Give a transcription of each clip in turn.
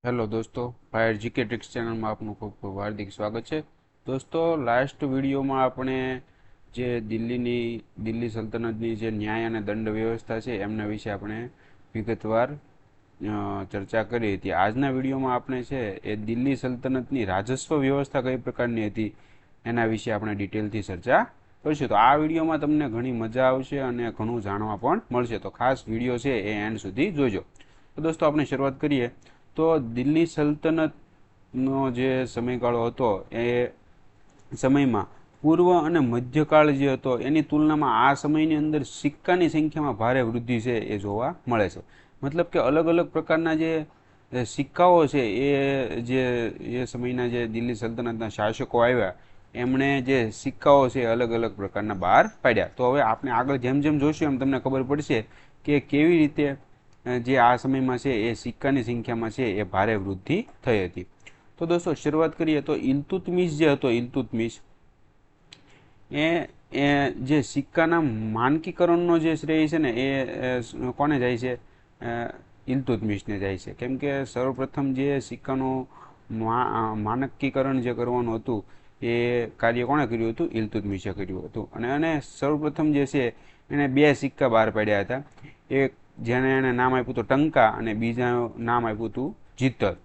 Hello દોસ્તો, fire GK tricks ચેનલમાં આપનું ખૂબ ખૂબ હાર્દિક સ્વાગત છે. દોસ્તો, લાસ્ટ વિડીયોમાં આપણે જે દિલ્હી સલ્તનતની જે ન્યાય અને દંડ વ્યવસ્થા છે એમના વિશે આપણે વિગતવાર ચર્ચા કરી હતી. આજના વિડીયોમાં આપણે છે એ દિલ્હી સલ્તનતની રાજસ્વ વ્યવસ્થા કઈ પ્રકારની હતી એના વિશે આપણે ડિટેલથી ચર્ચા કરીશું. તો આ વિડીયોમાં તમને ઘણી મજા આવશે અને ઘણું જાણવા પણ મળશે, તો ખાસ વિડીયો છે એ એન્ડ સુધી જોજો. તો દોસ્તો, આપણે શરૂઆત કરીએ. તો દિલ્હી સલ્તનતનો જે સમયગાળો હતો એ સમયમાં પૂર્વ અને મધ્યકાળ જે હતો એની તુલનામાં આ સમયની અંદર સિક્કાની સંખ્યામાં ભારે વૃદ્ધિ છે એ જોવા મળે છે. મતલબ કે અલગ અલગ પ્રકારના જે સિક્કાઓ છે એ સમયના જે દિલ્હી સલ્તનતના શાસકો આવ્યા એમણે જે સિક્કાઓ છે અલગ અલગ પ્રકારના બહાર પાડ્યા. તો હવે આપણે આગળ જેમ જેમ જોઈશું એમ તમને ખબર પડશે કે કેવી રીતે જે આ સમયમાં છે એ સિક્કાની સંખ્યામાં છે એ ભારે વૃદ્ધિ થઈ હતી. તો દોસ્તો, શરૂઆત કરીએ તો ઇલ્તુત્મિશ જે હતો, ઇલ્તુત્મિશ એ જે સિક્કાના માનકીકરણનો જે શ્રેય છે ને એ કોને જાય છે? ઇલ્તુત્મિશને જાય છે. કેમ કે સર્વપ્રથમ જે સિક્કાનું માનકીકરણ જે કરવાનું હતું એ કાર્ય કોણે કર્યું હતું? ઇલ્તુત્મિશે કર્યું હતું. અને સર્વપ્રથમ જે છે એણે બે સિક્કા બહાર પાડ્યા હતા. એક જેને એને નામ આપ્યું હતું ટંકા અને બીજા નામ આપ્યું હતું જીતલ.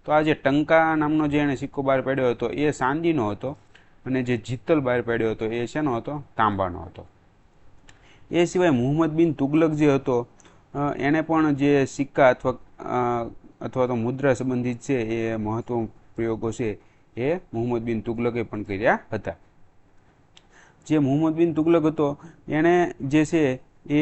તો આ જે ટંકા નામનો જે એને સિક્કો બહાર પાડ્યો હતો એ ચાંદીનો હતો અને જે જીતલ બહાર પાડ્યો હતો એ શેનો હતો? તાંબાનો હતો. એ સિવાય મુહમ્મદ બિન તુગલક જે હતો એને પણ જે સિક્કા અથવા તો મુદ્રા સંબંધિત છે એ મહત્વ પ્રયોગો છે એ મુહમ્મદ બિન તુગલકે પણ કર્યા હતા. જે મુહમ્મદ બિન તુગલક હતો એણે જે છે એ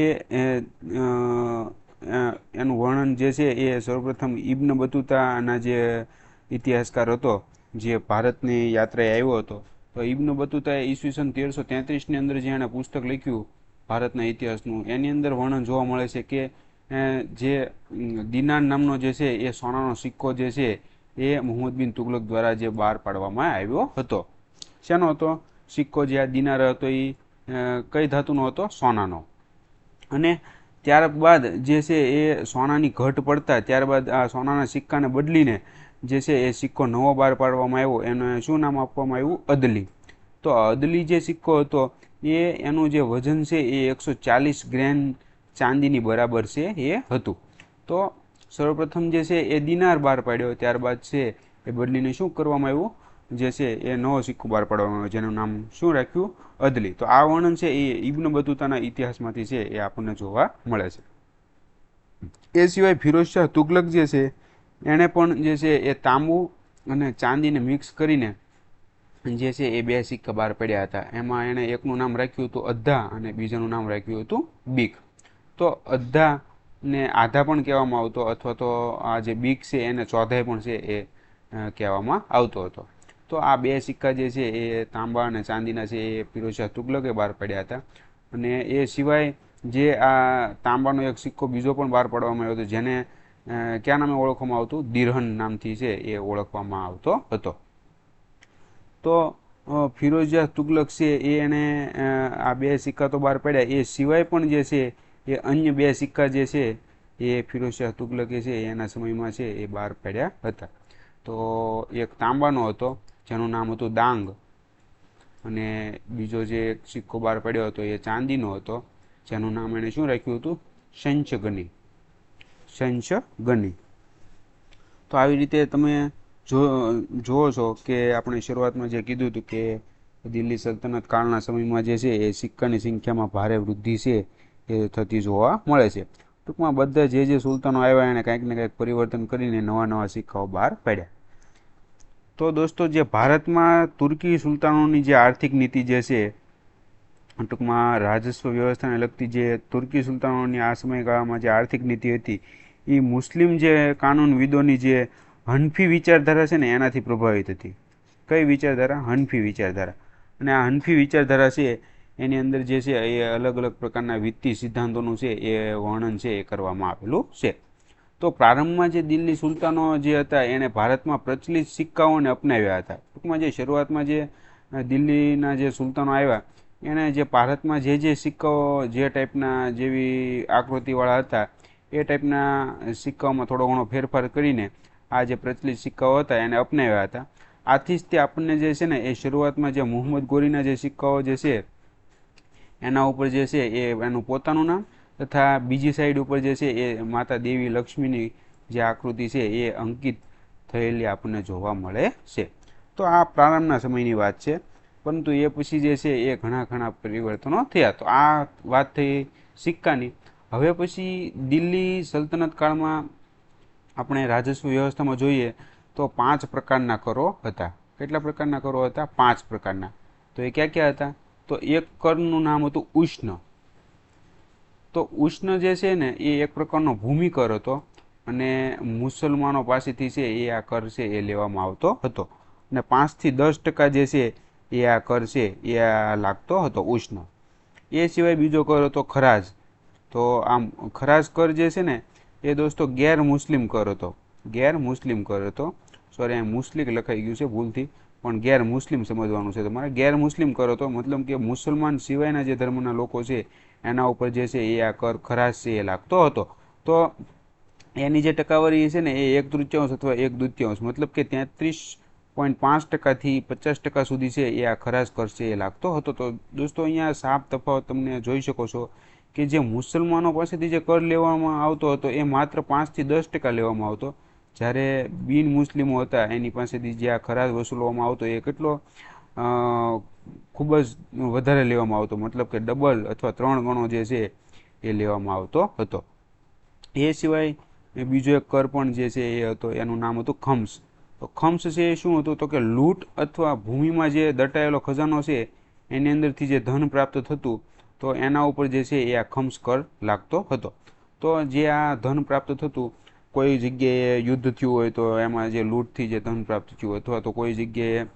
એનું વર્ણન જે છે એ સૌપ્રથમ ઇબ્ન બતુતાના જે ઇતિહાસકાર હતો જે ભારતની યાત્રાએ આવ્યો હતો, તો ઇબ્ન બતુતાએ ઈસવીસન 1333ની અંદર જે એણે પુસ્તક લખ્યું ભારતના ઇતિહાસનું, એની અંદર વર્ણન જોવા મળે છે કે જે દિનાર નામનો જે છે એ સોનાનો સિક્કો જે છે એ મુહમ્મદ બિન તુગલક દ્વારા જે બહાર પાડવામાં આવ્યો હતો. શેનો હતો સિક્કો? જે આ દિનાર હતો એ કઈ ધાતુનો હતો? સોનાનો. અને ત્યારબાદ જે છે એ સોનાની ઘટ પડતા ત્યારબાદ આ સોનાના સિક્કાને બદલીને જે છે એ સિક્કો નવો બહાર પાડવામાં આવ્યો. એને શું નામ આપવામાં આવ્યું? અદલી. તો અદલી જે સિક્કો હતો એનું જે વજન છે એ 140 ગ્રેન ચાંદીની બરાબર છે એ હતું. તો સર્વપ્રથમ જે છે એ દિનાર બહાર પાડ્યો, ત્યારબાદ છે એ બદલીને શું કરવામાં આવ્યું? જે છે એ નવો સિક્કો બહાર પાડવામાં આવ્યો જેનું નામ શું રાખ્યું? અદલી. તો આ વર્ણન છે એ ઇબ્ન બતુતાના ઇતિહાસમાંથી છે એ આપણને જોવા મળે છે. એ સિવાય ફિરોઝ શાહ તુગલક જે છે એણે પણ જે છે એ તાંબુ અને ચાંદીને મિક્સ કરીને જે છે એ બે સિક્કા બહાર પડ્યા હતા. એમાં એણે એકનું નામ રાખ્યું હતું અદ્ધા અને બીજાનું નામ રાખ્યું હતું બીક. તો અદ્ધા ને આધા પણ કહેવામાં આવતો, અથવા તો આ જે બીક છે એને ચોધાઈ પણ છે એ કહેવામાં આવતો હતો. તો આ બે સિક્કા જે છે એ તાંબા અને ચાંદીના છે એ ફિરોઝ શાહ તુગલકે બહાર પાડ્યા હતા. અને એ સિવાય જે આ તાંબાનો એક સિક્કો બીજો પણ બહાર પાડવામાં આવ્યો હતો જેને ક્યાં નામે ઓળખવામાં આવતું? દિરહન નામથી છે એ ઓળખવામાં આવતો હતો. તો ફિરોઝ શાહ તુગલક છે એ એને આ બે સિક્કા તો બહાર પાડ્યા, એ સિવાય પણ જે છે એ અન્ય બે સિક્કા જે છે એ ફિરોઝ શાહ તુગલકે છે એના સમયમાં છે એ બહાર પાડ્યા હતા. તો એક તાંબાનો હતો જેનું નામ હતું દાંગ, અને બીજો જે એક સિક્કો બહાર પડ્યો હતો એ ચાંદીનો હતો જેનું નામ એણે શું રાખ્યું હતું? શંશગની. શંશગની. તો આવી રીતે તમે જોવો છો કે આપણે શરૂઆતમાં જે કીધું હતું કે દિલ્હી સલ્તનત કાળના સમયમાં જે છે એ સિક્કાની સંખ્યામાં ભારે વૃદ્ધિ છે એ થતી જોવા મળે છે. ટૂંકમાં બધા જે સુલતાનો આવ્યા એણે કંઈક ને કંઈક પરિવર્તન કરીને નવા નવા સિક્કાઓ બહાર પાડ્યા. તો દોસ્તો, જે ભારતમાં તુર્કી સુલતાનોની જે આર્થિક નીતિ જે છે, ટૂંકમાં રાજસ્વ વ્યવસ્થાને લગતી જે તુર્કી સુલતાનોની આ સમયગાળામાં જે આર્થિક નીતિ હતી એ મુસ્લિમ જે કાનૂનવિદોની જે હનફી વિચારધારા છે ને એનાથી પ્રભાવિત હતી. કઈ વિચારધારા? હનફી વિચારધારા. અને આ હનફી વિચારધારા છે એની અંદર જે છે એ અલગ અલગ પ્રકારના વિત્તીય સિદ્ધાંતોનું છે એ વર્ણન છે એ કરવામાં આવેલું છે. તો પ્રારંભમાં જે દિલ્હી સુલતાનો જે હતા એણે ભારતમાં પ્રચલિત સિક્કાઓને અપનાવ્યા હતા. ટૂંકમાં જે શરૂઆતમાં જે દિલ્હીના જે સુલતાનો આવ્યા એણે જે ભારતમાં જે સિક્કાઓ જે ટાઈપના જેવી આકૃતિવાળા હતા એ ટાઈપના સિક્કાઓમાં થોડો ઘણો ફેરફાર કરીને આ જે પ્રચલિત સિક્કાઓ હતા એને અપનાવ્યા હતા. આથી જ તે આપણને જે છે ને એ શરૂઆતમાં જે મુહમ્મદ ગોરીના જે સિક્કાઓ જે છે એના ઉપર જે છે એ એનું પોતાનું નામ તથા બીજી સાઈડ ઉપર જે છે એ માતા દેવી લક્ષ્મીની જે આકૃતિ છે એ અંકિત થયેલી આપણને જોવા મળે છે. તો આ પ્રારંભના સમયની વાત છે, પરંતુ એ પછી જે છે એ ઘણા પરિવર્તનો થયા. તો આ વાત થઈ સિક્કાની. હવે પછી દિલ્હી સલ્તનત કાળમાં આપણે રાજસ્વ વ્યવસ્થામાં જોઈએ તો 5 પ્રકારના કરો હતા. કેટલા પ્રકારના કરો હતા? 5 પ્રકારના. તો એ ક્યાં હતા? તો એક કરનું નામ હતું ઉષ્ણ. તો ઉષ્ણ જે છે ને એ એક પ્રકારનો ભૂમિ કર હતો અને મુસલમાનો પાસેથી છે એ આ કર છે એ લેવામાં આવતો હતો અને 5 થી 10% જે છે એ આ કર છે એ આ લાગતો હતો ઉષ્ણ. એ સિવાય બીજો કર હતો ખરાજ. તો આમ ખરાજ કર જે છે ને એ દોસ્તો ગેર મુસ્લિમ કર હતો. ગેર મુસ્લિમ કર હતો. સોરી, અહીં મુસ્લિક લખાઈ ગયું છે ભૂલથી, પણ ગેર મુસ્લિમ સમજવાનું છે તમારે. ગેર મુસ્લિમ કર હતો મતલબ કે મુસલમાન સિવાયના જે ધર્મના લોકો છે એના ઉપર જે છે એ આ કર ખરાજ છે એ લાગતો હતો. તો એની જે ટકાવારી છે ને એ 1/3 અથવા 1/2, મતલબ કે 33.5% થી 50% સુધી છે એ આ ખરાજ કર છે એ લાગતો હતો. તો દોસ્તો અહીંયા સાફ તફાવત તમને જોઈ શકો છો કે જે મુસલમાનો પાસેથી જે કર લેવામાં આવતો હતો એ માત્ર 5 થી 10% લેવામાં આવતો, જ્યારે બિન મુસ્લિમો હતા એની પાસેથી જે આ ખરાજ વસૂલવામાં આવતો એ કેટલો ખૂબ જ વધારે લેવામાં આવતો, મતલબ કે ડબલ અથવા 3 ગણો જે છે એ લેવામાં આવતો હતો. એ સિવાય બીજો એક કર પણ જે છે એ હતો, એનું નામ હતું ખમ્સ. તો ખમ્સ છે એ શું હતું? તો કે લૂંટ અથવા ભૂમિમાં જે દટાયેલો ખજાનો છે એની અંદરથી જે ધન પ્રાપ્ત થતું, તો એના ઉપર જે છે એ આ ખમ્સ કર લાગતો હતો. તો જે આ ધન પ્રાપ્ત થતું, કોઈ જગ્યાએ યુદ્ધ થયું હોય તો એમાં જે લૂંટથી જે ધન પ્રાપ્ત થયું, અથવા તો કોઈ જગ્યાએ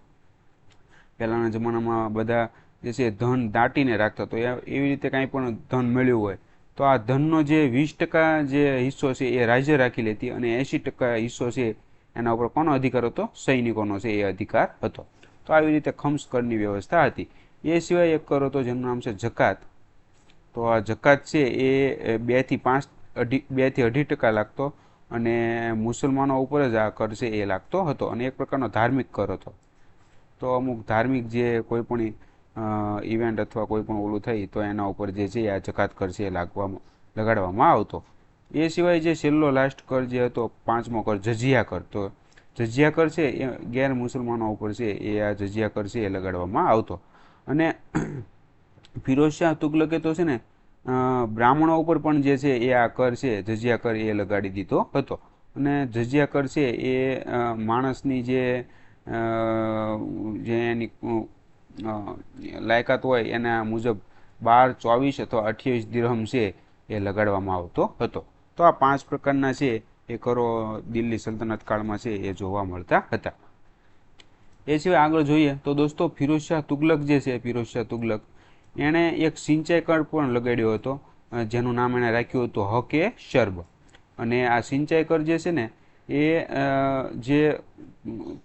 પહેલાંના જમાનામાં બધા જે છે ધન દાટીને રાખતા, તો એવી રીતે કાંઈ પણ ધન મળ્યું હોય તો આ ધનનો જે 20% જે હિસ્સો છે એ રાજ્ય રાખી લેતી અને 80% હિસ્સો છે એના ઉપર કોનો અધિકાર હતો? સૈનિકોનો છે એ અધિકાર હતો. તો આવી રીતે ખમ્સ કરની વ્યવસ્થા હતી. એ સિવાય એક કર હતો જેનું નામ છે જકાત. તો આ જકાત છે એ 2 થી 2.5% લાગતો અને મુસલમાનો ઉપર જ આ કર છે એ લાગતો હતો અને એક પ્રકારનો ધાર્મિક કર હતો. તો અમુક ધાર્મિક જે કોઈ પણ ઇવેન્ટ અથવા કોઈ પણ ઓલું થઈ તો એના ઉપર જે છે આ જકાત કર છે એ લગાડવામાં આવતો. એ સિવાય જે છેલ્લો લાસ્ટ કર જે હતો 5મો કર જઝિયા કર. તો જઝિયા કર છે એ ગેર મુસલમાનો ઉપર છે એ આ જઝિયા કર છે એ લગાડવામાં આવતો. અને ફિરોઝશાહ તુગલકે તો છે ને બ્રાહ્મણો ઉપર પણ જે છે એ આ કર છે જઝિયા કર એ લગાડી દીધો હતો. અને જઝિયા કર છે એ માણસની જે એની લાયકાત હોય એના મુજબ 12, 24 અથવા 28 દિરહમ છે એ લગાડવામાં આવતો હતો. તો આ 5 પ્રકારના છે એ કરો દિલ્હી સલ્તનત કાળમાં છે એ જોવા મળતા હતા. એ સિવાય આગળ જોઈએ તો દોસ્તો ફિરોઝશાહ તુગલક જે છે, ફિરોઝશાહ તુગલક એણે એક સિંચાઈ કર પણ લગાડ્યો હતો જેનું નામ એણે રાખ્યું હતું હકે શર્બ. અને આ સિંચાઈ કર જે છે ને એ જે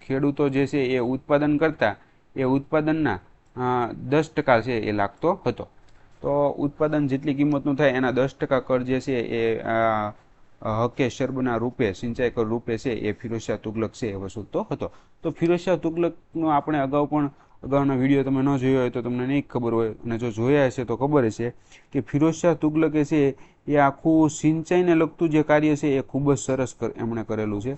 ખેડૂતો જે છે એ ઉત્પાદન કરતા એ ઉત્પાદનના 10% છે એ લાગતો હતો. તો ઉત્પાદન જેટલી કિંમતનું થાય એના 10% કર જે છે એ હકે શર્બના રૂપે, સિંચાઈ કર રૂપે છે એ ફિરોઝશાહ તુગલક છે એ વસૂલતો હતો. તો ફિરોઝશાહ તુગલકનો આપણે અગાઉના વિડીયો તમે ન જોયો હોય તો તમને નહીં ખબર હોય, અને જો જોયા હશે તો ખબર હશે કે ફિરોઝશાહ તુગલકે છે એ આખું સિંચાઈને લગતું જે કાર્ય છે એ ખૂબ જ સરસ એમણે કરેલું છે.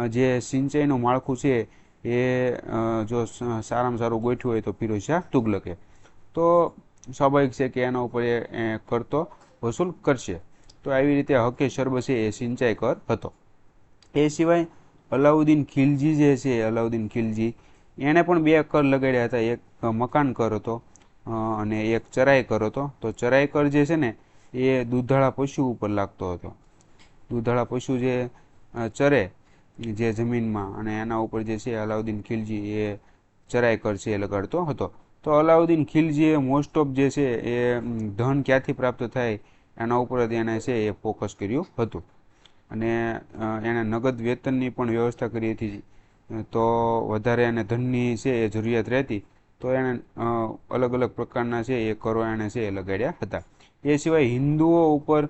જે સિંચાઈનું માળખું છે એ જો સારામાં સારું ગોઠવ્યું હોય તો ફિરોઝશાહ તુગલકે. તો સ્વાભાવિક છે કે એના ઉપર એ કરતો વસૂલ કરશે. તો આવી રીતે હકે શર્બ છે એ સિંચાઈ કર હતો. એ સિવાય અલાઉદ્દીન ખિલજી જે છે, અલાઉદ્દીન ખિલજી એણે પણ 2 કર લગાડ્યા હતા. એક મકાન કર હતો અને એક ચરાઈ કર હતો. તો ચરાઈ કર જે છે ને એ દૂધાળા પશુ ઉપર લાગતો હતો. દૂધાળા પશુ જે ચરે જે જમીનમાં, અને એના ઉપર જે છે અલાઉદ્દીન ખિલજી એ ચરાઈ કર છે એ લગાડતો હતો. તો અલાઉદ્દીન ખિલજીએ મોસ્ટ ઓફ જે છે એ ધન ક્યાંથી પ્રાપ્ત થાય એના ઉપર જ એને છે એ ફોકસ કર્યું હતું. અને એણે નગદ વેતનની પણ વ્યવસ્થા કરી હતી. તો વધારે એને ધનની છે એ જરૂરિયાત રહેતી તો એણે અલગ અલગ પ્રકારના છે એ કરો એણે છે એ લગાડ્યા હતા. એ સિવાય હિન્દુઓ ઉપર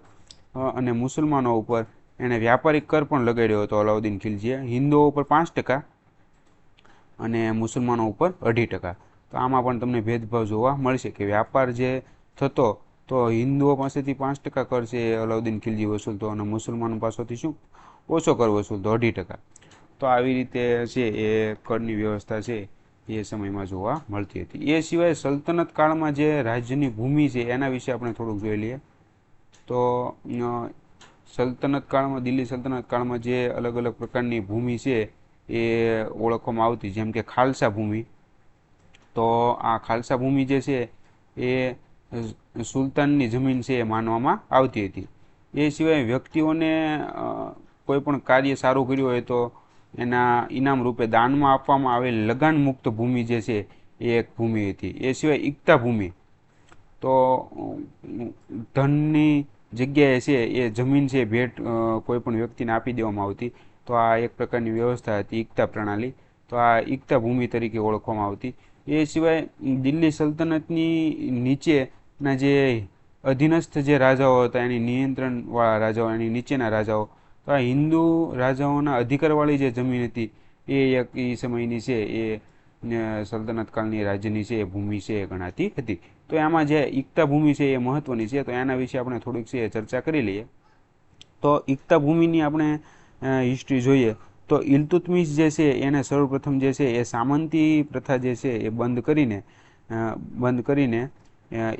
અને મુસલમાનો ઉપર એણે વ્યાપારિક કર પણ લગાડ્યો હતો અલાઉદ્દીન ખિલજીએ, હિન્દુઓ ઉપર 5% અને મુસલમાનો ઉપર 2.5%. તો આમાં પણ તમને ભેદભાવ જોવા મળશે કે વ્યાપાર જે થતો તો હિન્દુઓ પાસેથી 5% કર છે એ અલાઉદ્દીન ખિલજી વસૂલતો અને મુસલમાનો પાસેથી શું ઓછો કર વસૂલતો 2.5%. તો આવી રીતે છે એ કરની વ્યવસ્થા છે એ સમયમાં જોવા મળતી હતી. એ સિવાય સલ્તનત કાળમાં જે રાજ્યની ભૂમિ છે એના વિશે આપણે થોડુંક જોઈ લઈએ. તો સલ્તનત કાળમાં, દિલ્હી સલ્તનત કાળમાં જે અલગ અલગ પ્રકારની ભૂમિ છે એ ઓળખવામાં આવતી, જેમ કે ખાલસા ભૂમિ. તો આ ખાલસા ભૂમિ જે છે એ સુલતાનની જમીન છે એ માનવામાં આવતી હતી. એ સિવાય વ્યક્તિઓને કોઈ પણ કાર્ય સારું કર્યું હોય તો એના ઇનામ રૂપે દાનમાં આપવામાં આવેલ લગાન મુક્ત ભૂમિ જે છે એ એક ભૂમિ હતી. એ સિવાય ઇકતા ભૂમિ, તો ધનની જગ્યાએ છે એ જમીન છે ભેટ કોઈ પણ વ્યક્તિને આપી દેવામાં આવતી. તો આ એક પ્રકારની વ્યવસ્થા હતી ઇકતા પ્રણાલી. તો આ ઇકતા ભૂમિ તરીકે ઓળખવામાં આવતી. એ સિવાય દિલ્હી સલ્તનતની નીચેના જે અધીનસ્થ જે રાજાઓ હતા, એની નિયંત્રણવાળા રાજાઓ, એની નીચેના રાજાઓ, તો આ હિન્દુ રાજાઓના અધિકારવાળી જે જમીન હતી એ એક એ સમયની છે એ સલ્તનત કાળની રાજ્યની છે એ ભૂમિ છે એ ગણાતી હતી. તો એમાં જે ઇકતા ભૂમિ છે એ મહત્વની છે, તો એના વિશે આપણે થોડીક છે ચર્ચા કરી લઈએ. તો ઇકતા ભૂમિની આપણે હિસ્ટ્રી જોઈએ તો ઇલ્તુત્મિશ જે છે એને સર્વપ્રથમ જે છે એ સામંતી પ્રથા જે છે એ બંધ કરીને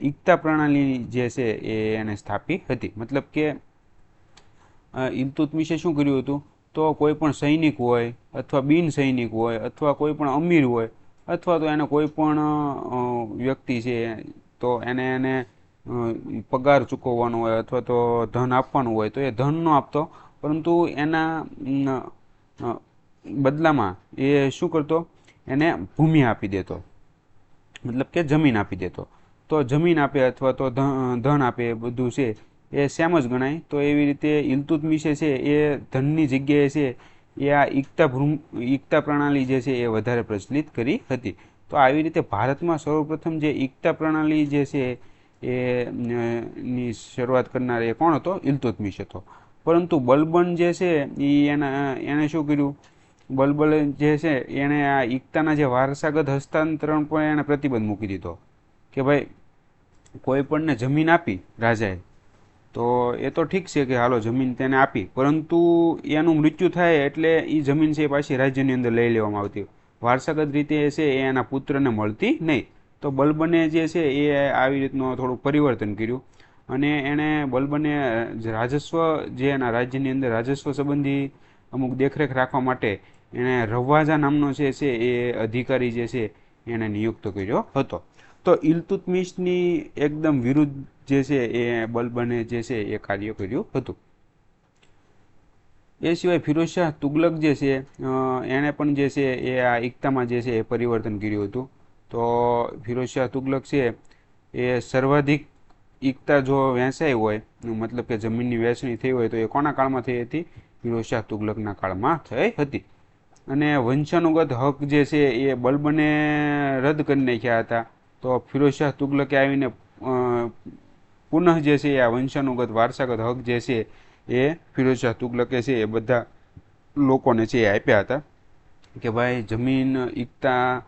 ઇકતા પ્રણાલી જે છે એ એને સ્થાપી હતી. મતલબ કે ઇલ્તુત્મિશે શું કર્યું હતું, તો કોઈ પણ સૈનિક હોય અથવા બિન સૈનિક હોય અથવા કોઈ પણ અમીર હોય અથવા તો એને કોઈ પણ વ્યક્તિ છે તો એને પગાર ચૂકવવાનો હોય અથવા તો ધન આપવાનું હોય તો એ ધન ન આપતો, પરંતુ એના બદલામાં એ શું કરતો, એને ભૂમિ આપી દેતો, મતલબ કે જમીન આપી દેતો. તો જમીન આપે અથવા તો ધન આપે, બધું છે એ સેમ જ ગણાય. તો એવી રીતે ઇલ્તુત્મિશે છે એ ધનની જગ્યાએ છે એ આ ઇકતા પ્રણાલી જે છે એ વધારે પ્રચલિત કરી હતી. તો આવી રીતે ભારતમાં સર્વપ્રથમ જે ઇકતા પ્રણાલી જે છે ની શરૂઆત કરનાર એ કોણ હતો, ઇલ્તુત્મિશ હતો. પરંતુ બલબન જે છે એને શું કર્યું, બલબન જે છે એણે આ ઇકતાના જે વારસાગત હસ્તાંતરણ પર એને પ્રતિબંધ મૂકી દીધો કે ભાઈ કોઈ પણને જમીન આપી રાજાએ તો એ તો ઠીક છે કે હાલો જમીન તેને આપી, પરંતુ એનું મૃત્યુ થાય એટલે એ જમીન છે એ પાછી રાજ્યની અંદર લઈ લેવામાં આવતી, વારસાગત રીતે છે એ એના પુત્રને મળતી નહીં. તો બલબને જે છે એ આવી રીતનું થોડુંક પરિવર્તન કર્યું અને એણે બલબને રાજસ્વ જે એના રાજ્યની અંદર રાજસ્વ સંબંધી અમુક દેખરેખ રાખવા માટે એણે રવાજા નામનો છે એ અધિકારી જે છે એને નિયુક્ત કર્યો હતો. તો ઇલ્તુત્મિશની એકદમ વિરુદ્ધ જે છે એ બલબને જે છે એ કાર્ય કર્યું હતું. એ સિવાય ફિરોઝ શાહ તુગલક જે છે એણે પણ જે છે એ આ ઇકતામાં જે છે એ પરિવર્તન કર્યું હતું. તો ફિરોઝ શાહ તુગલક છે એ સર્વાધિક ઇકતા જો વહેંચાઈ હોય, મતલબ કે જમીનની વહેંચણી થઈ હોય તો એ કોના કાળમાં થઈ હતી, ફિરોઝ શાહ તુગલકના કાળમાં થઈ હતી. અને વંશાનુગત હક જે છે એ બલબને રદ કરી નાખ્યા હતા. તો ફિરોઝ શાહ તુગલકે આવીને પુનઃ જે છે આ વંશાનુગત વારસાગત હક જે છે એ ફિરોઝ શાહ તુગલકે છે એ બધા લોકોને છે એ આપ્યા હતા કે ભાઈ જમીન ઇકતા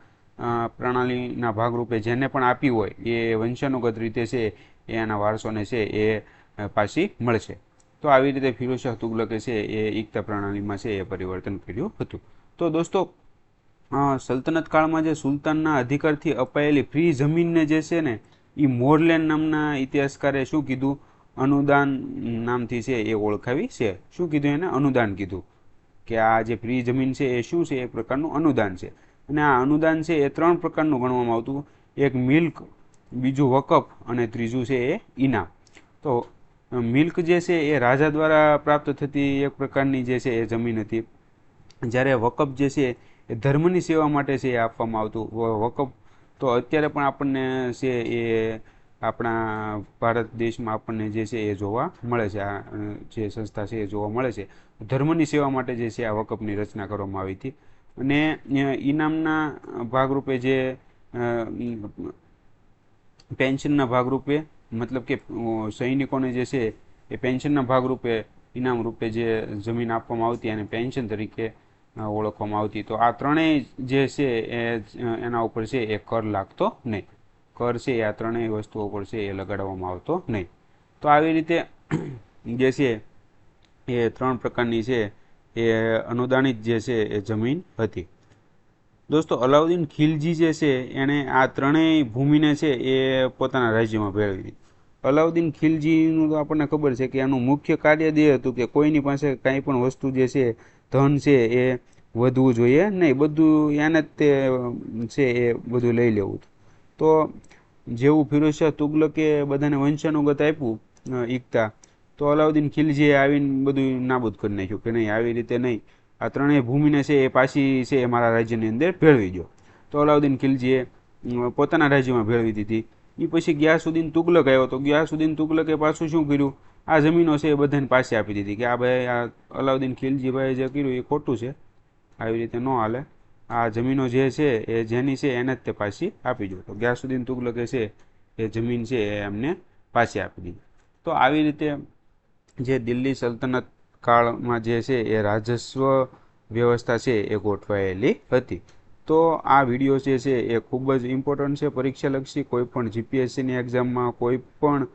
પ્રણાલીના ભાગરૂપે જેને પણ આપી હોય એ વંશાનુગત રીતે છે એ એના વારસોને છે એ પાછી મળશે. તો આવી રીતે ફિરોઝ શાહ તુગલકે છે એ ઇકતા પ્રણાલીમાં છે એ પરિવર્તન કર્યું હતું. તો દોસ્તો સલ્તનત કાળમાં જે સુલતાનના અધિકારથી અપાયેલી ફ્રી જમીનને જે છે ને એ મોરલેન નામના ઇતિહાસકારે શું કીધું, અનુદાન નામથી છે એ ઓળખાવી છે. શું કીધું એને, અનુદાન કીધું કે આ જે ફ્રી જમીન છે એ શું છે, એક પ્રકારનું અનુદાન છે. અને આ અનુદાન છે એ 3 પ્રકારનું ગણવામાં આવતું, એક મિલ્ક, બીજું વકફ અને ત્રીજું છે એ ઇનામ. તો મિલ્ક જે છે એ રાજા દ્વારા પ્રાપ્ત થતી એક પ્રકારની જે છે એ જમીન હતી, જ્યારે વકફ જે છે એ ધર્મની સેવા માટે છે એ આપવામાં આવતું. વકફ તો અત્યારે પણ આપણને છે એ આપણા ભારત દેશમાં આપણને જે છે એ જોવા મળે છે, આ જે સંસ્થા છે એ જોવા મળે છે. ધર્મની સેવા માટે જે છે આ વકફની રચના કરવામાં આવી હતી. અને ઇનામના ભાગરૂપે જે પેન્શનના ભાગરૂપે, મતલબ કે સૈનિકોને જે છે એ પેન્શનના ભાગરૂપે ઇનામ રૂપે જે જમીન આપવામાં આવતી અને પેન્શન તરીકે ઓળખવામાં આવતી. તો આ ત્રણેય જે છે એના ઉપર છે એ કર લાગતો નહીં. કર છે એ આ ત્રણેય વસ્તુઓ ઉપર છે એ લગાડવામાં આવતો નહીં. તો આવી રીતે જે છે એ 3 પ્રકારની છે એ અનુદાનિત જે છે એ જમીન હતી. દોસ્તો અલાઉદ્દીન ખિલજી જે છે એણે આ ત્રણેય ભૂમિને છે એ પોતાના રાજ્યમાં ભેળવી. અલાઉદ્દીન ખિલજીનું તો આપણને ખબર છે કે એનું મુખ્ય કાર્ય એ હતું કે કોઈની પાસે કાંઈ પણ વસ્તુ જે છે ધન છે એ વધવું જોઈએ નહીં, બધું એને જ તે છે એ બધું લઈ લેવું. તો જેવું ફિરોઝશાહ તુગલકે બધાને વંશાનુગત આપ્યું એકતા, તો અલાઉદ્દીન ખિલજીએ આવીને બધું નાબૂદ કરી નાખ્યું કે નહીં, આવી રીતે નહીં, આ ત્રણેય ભૂમિને છે એ પાછી છે એ મારા રાજ્યની અંદર ભેળવી દો. તો અલાઉદ્દીન ખિલજીએ પોતાના રાજ્યમાં ભેળવી દીધી. એ પછી ગિયાસુદ્દીન તુગલક આવ્યો, તો ગિયાસુદ્દીન તુગલકે પાછું શું કર્યું, આ જમીનો છે એ બધાને પાસે આપી દીધી કે આ ભાઈ આ અલાઉદ્દીન ખિલજી ભાઈ જે કર્યું એ ખોટું છે, આવી રીતે ન હાલે, આ જમીનો જે છે એ જેની છે એને જ તે પાછી આપી દો. તો ગિયાસુદ્દીન તુગલકે છે એ જમીન છે એ એમને પાછી આપી દીધી. તો આવી રીતે જે દિલ્હી સલ્તનત કાળમાં જે છે એ રાજસ્વ વ્યવસ્થા છે એ ગોઠવાયેલી હતી. તો આ વિડીયો જે છે એ ખૂબ જ ઇમ્પોર્ટન્ટ છે પરીક્ષાલક્ષી. કોઈ પણ જીપીએસસીની એક્ઝામમાં, કોઈ પણ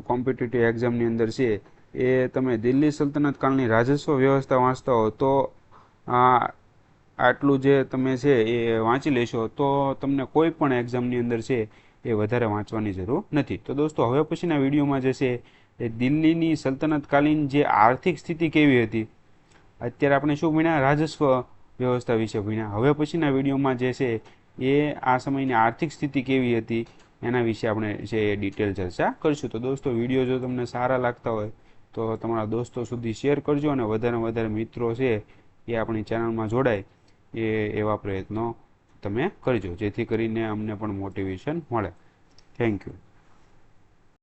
કોમ્પિટિટિવ એક્ઝામની અંદર છે એ તમે દિલ્હી સલ્તનત કાળની રાજસ્વ વ્યવસ્થા વાંચતા હો તો આટલું જે તમે છે એ વાંચી લેશો તો તમને કોઈ પણ એક્ઝામની અંદર છે એ વધારે વાંચવાની જરૂર નથી. તો દોસ્તો હવે પછીના વિડીયોમાં જે છે એ દિલ્હીની સલ્તનતકાલીન જે આર્થિક સ્થિતિ કેવી હતી, અત્યારે આપણે શું ભણ્યા, રાજસ્વ વ્યવસ્થા વિશે ભણ્યા. હવે પછીના વિડીયોમાં જે છે એ આ સમયની આર્થિક સ્થિતિ કેવી હતી એના વિશે આપણે છે એ ડિટેલ ચર્ચા કરીશું. તો દોસ્તો વિડીયો જો તમને સારા લાગતા હોય તો તમારા દોસ્તો સુધી શેર કરજો અને વધારે મિત્રો છે એ આપણી ચેનલમાં જોડાય એવા પ્રયત્નો તમે કરજો, જેથી કરીને અમને પણ મોટિવેશન મળે. Thank you.